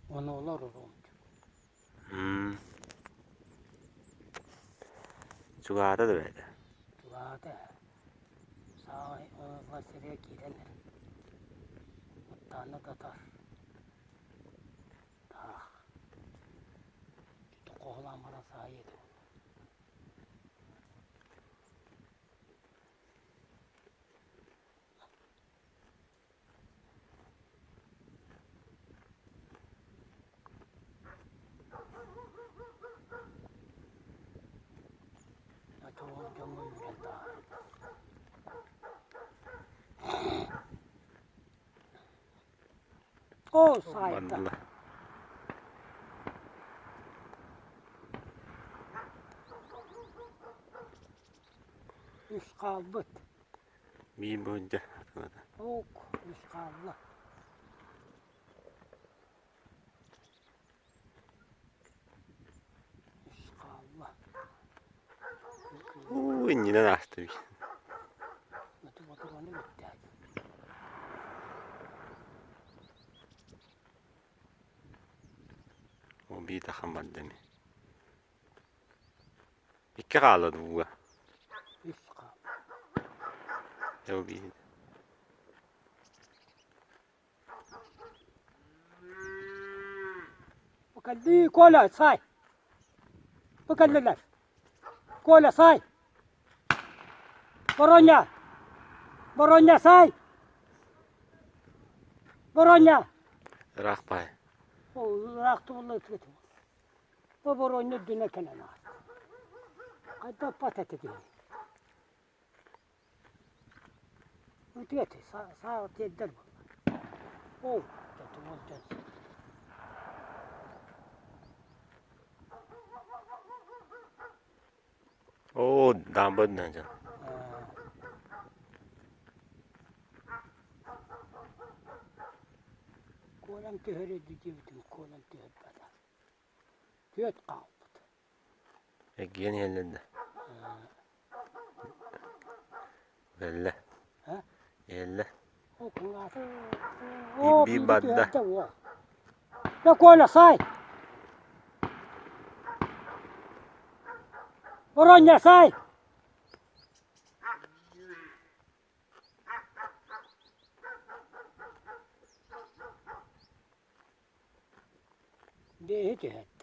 Onu olur olmuş. Çukurda da böyle. Çuvadı. Sağ onunla sıraya girelim. Mutlağını tutar. Tak. Gitti koğulan bana sağa yedi. Çoğun gömül yürel daha. O sayede. Bandırla. Üç kalbıt. Bir boyunca. Ok. Üç kalbı. Üç kalbı. Uuu inciden açtı bir. Ötü otur onu bitti. O bir takım var demi. İki kaldı bu. Üç kalbı. Ya bir. Bakalım kola say. Bakalım. Kola say. Boronya. Boronya say. Boronya. Irak bay. O raktı vallahi tüketim. O boronya düne kenara. Hatta patates gibi. Ötüyeti sağ ötüyetler bu. O kötü olacağız. Oo dambı ne canım. Kolan tühür edeceğim. Kolan tühür bana. Tüyet kaldı. Yeni yerlerinde. Belli. Ha? Yerli. O kulası. O Bir bir badda. tüyette o. Ya kola say. Boronya say. De hiç et.